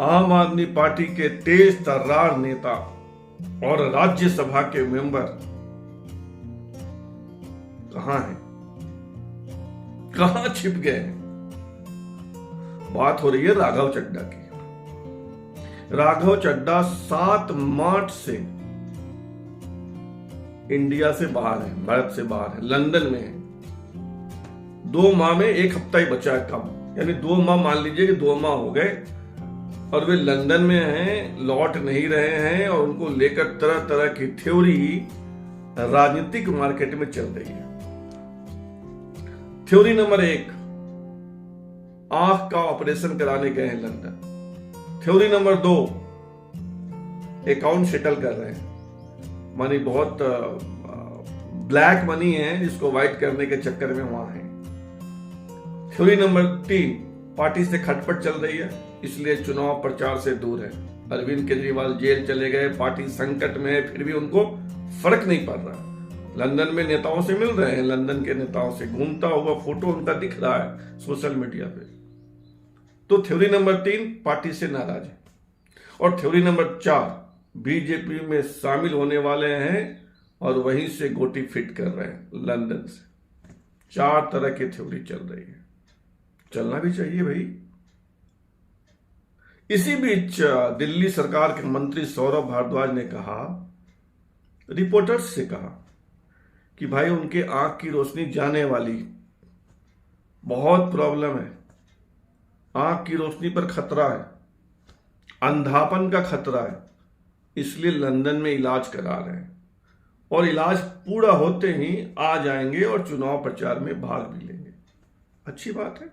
आम आदमी पार्टी के तेज तर्रार नेता और राज्यसभा के मेंबर कहां हैं, कहां छिप गए हैं। बात हो रही है राघव चड्ढा की। राघव चड्ढा 7 मार्च से इंडिया से बाहर है, भारत से बाहर है, लंदन में है। 2 माह में 1 हफ्ता ही बचा है कम, यानी 2 माह मान लीजिए कि 2 माह हो गए और वे लंदन में हैं, लौट नहीं रहे हैं और उनको लेकर तरह तरह की थ्योरी राजनीतिक मार्केट में चल रही है। थ्योरी नंबर 1, आंख का ऑपरेशन कराने गए हैं London. Theory number 2, account settle कर रहे हैं, मनी बहुत ब्लैक मनी है जिसको व्हाइट करने के चक्कर में वहां है। थ्योरी नंबर 3, पार्टी से खटपट चल रही है इसलिए चुनाव प्रचार से दूर है। अरविंद केजरीवाल जेल चले गए, पार्टी संकट में है, फिर भी उनको फर्क नहीं पड़ रहा। लंदन में नेताओं से मिल रहे हैं, लंदन के नेताओं से घूमता हुआ फोटो उनका दिख रहा है सोशल मीडिया पे। तो थ्योरी नंबर 3, पार्टी से नाराज है। और थ्योरी नंबर 4, बीजेपी में शामिल होने वाले हैं और वहीं से गोटी फिट कर रहे हैं लंदन से। 4 तरह की थ्योरी चल रही है, चलना भी चाहिए भाई। इसी बीच दिल्ली सरकार के मंत्री सौरभ भारद्वाज ने कहा, रिपोर्टर्स से कहा कि भाई उनके आंख की रोशनी जाने वाली, बहुत प्रॉब्लम है, आंख की रोशनी पर खतरा है, अंधापन का खतरा है, इसलिए लंदन में इलाज करा रहे हैं और इलाज पूरा होते ही आ जाएंगे और चुनाव प्रचार में भाग भी लेंगे। अच्छी बात है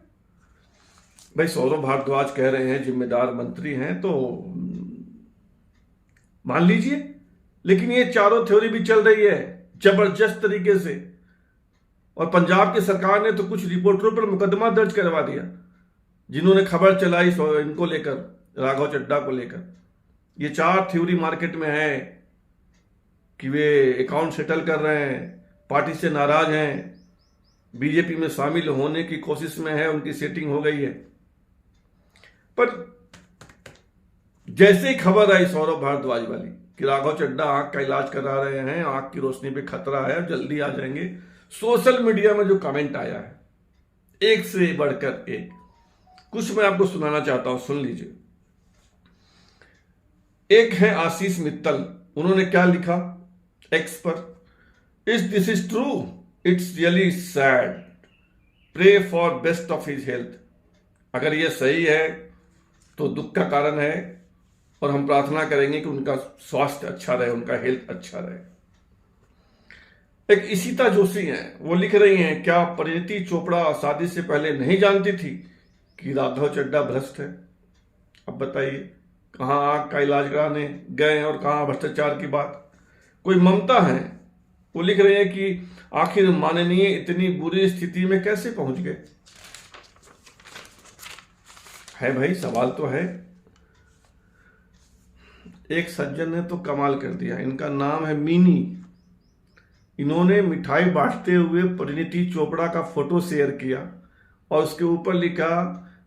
भाई। सौरभ भारद्वाज कह रहे हैं, जिम्मेदार मंत्री हैं तो मान लीजिए, लेकिन ये चारों थ्योरी भी चल रही है जबरदस्त तरीके से। और पंजाब की सरकार ने तो कुछ रिपोर्टरों पर मुकदमा दर्ज करवा दिया जिन्होंने खबर चलाई इनको लेकर, राघव चड्ढा को लेकर। ये 4 थ्योरी मार्केट में है कि वे अकाउंट सेटल कर रहे हैं, पार्टी से नाराज हैं, बीजेपी में शामिल होने की कोशिश में है, उनकी सेटिंग हो गई है। पर जैसे ही खबर आई सौरभ भारद्वाज वाली कि राघव चड्ढा आंख का इलाज करा रहे हैं, आंख की रोशनी पे खतरा है, जल्दी आ जाएंगे, सोशल मीडिया में जो कमेंट आया है एक से बढ़कर एक, कुछ मैं आपको सुनाना चाहता हूं, सुन लीजिए। एक है आशीष मित्तल, उन्होंने क्या लिखा एक्स पर, if this is true it's really sad, pray for best of his health. अगर यह सही है तो दुख का कारण है और हम प्रार्थना करेंगे कि उनका स्वास्थ्य अच्छा रहे, उनका हेल्थ अच्छा रहे। एक इशिता जोशी हैं, वो लिख रही हैं, क्या परिणीति चोपड़ा शादी से पहले नहीं जानती थी कि राघव चड्ढा भ्रष्ट है? अब बताइए, कहां आंख का इलाज कराने गए और कहां भ्रष्टाचार की बात। कोई ममता है, वो लिख रहे हैं कि आखिर माननीय इतनी बुरी स्थिति में कैसे पहुंच गए। है भाई, सवाल तो है। एक सज्जन ने तो कमाल कर दिया, इनका नाम है मीनी। इन्होंने मिठाई बांटते हुए परिणीति चोपड़ा का फोटो शेयर किया और उसके ऊपर लिखा,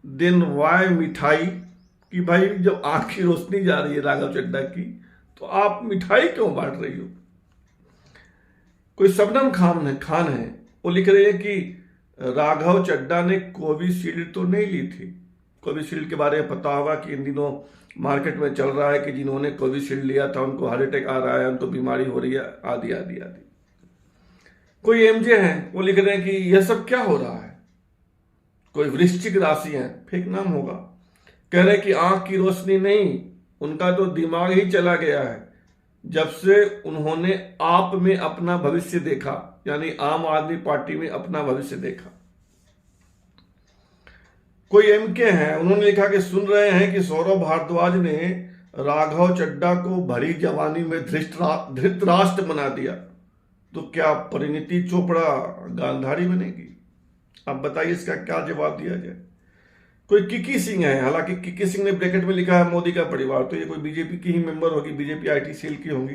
देन वाई मिठाई, कि भाई जब आंख की रोशनी जा रही है राघव चड्ढा की तो आप मिठाई क्यों बांट रही हो। कोई शबनम खान है, वो लिख रहे हैं कि राघव चड्ढा ने कोविशील्ड तो नहीं ली थी। कोविशील्ड के बारे में पता होगा कि इन दिनों मार्केट में चल रहा है कि जिन्होंने कोविशील्ड लिया था उनको हार्ट अटैक आ रहा है, उनको बीमारी हो रही है, आदि आदि आदि। कोई एमजे हैं, वो लिख रहे हैं कि यह सब क्या हो रहा है। कोई वृश्चिक राशि है, फेक नाम होगा, कह रहे हैं कि आंख की रोशनी नहीं, उनका तो दिमाग ही चला गया है जब से उन्होंने आप में अपना भविष्य देखा, यानी आम आदमी पार्टी में अपना भविष्य देखा। कोई एमके हैं, उन्होंने लिखा कि सुन रहे हैं कि सौरभ भारद्वाज ने राघव चड्ढा को भरी जवानी में धृतराष्ट्र बना दिया, तो क्या परिणीति चोपड़ा गांधारी बनेगी? अब बताइए इसका क्या जवाब दिया जाए। कोई किकी सिंह है, हालांकि किकी सिंह ने ब्रैकेट में लिखा है मोदी का परिवार, तो ये कोई बीजेपी की ही मेंबर होगी, बीजेपी आईटी सेल की होंगी।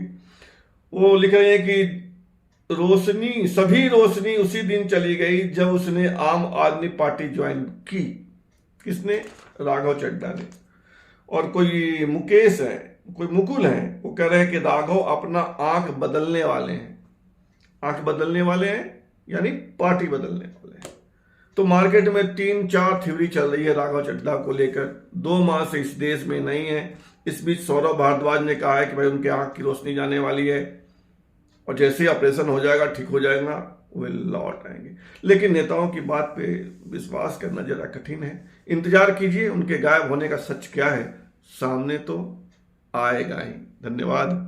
वो लिख रहे हैं कि रोशनी, सभी रोशनी उसी दिन चली गई जब उसने आम आदमी पार्टी ज्वाइन की। किसने? राघव चड्ढा ने। और कोई मुकेश है, कोई मुकुल है, वो कह रहे हैं कि राघव अपना आंख बदलने वाले हैं। आंख बदलने वाले हैं यानी पार्टी बदलने वाले हैं। तो मार्केट में 3-4 थ्योरी चल रही है राघव चड्ढा को लेकर। 2 माह से इस देश में नहीं है। इस बीच सौरभ भारद्वाज ने कहा है कि भाई उनके आंख की रोशनी जाने वाली है और जैसे ही ऑपरेशन हो जाएगा, ठीक हो जाएगा, वे लौट आएंगे। लेकिन नेताओं की बात पे विश्वास करना जरा कठिन है। इंतजार कीजिए उनके गायब होने का सच क्या है, सामने तो आएगा ही। धन्यवाद।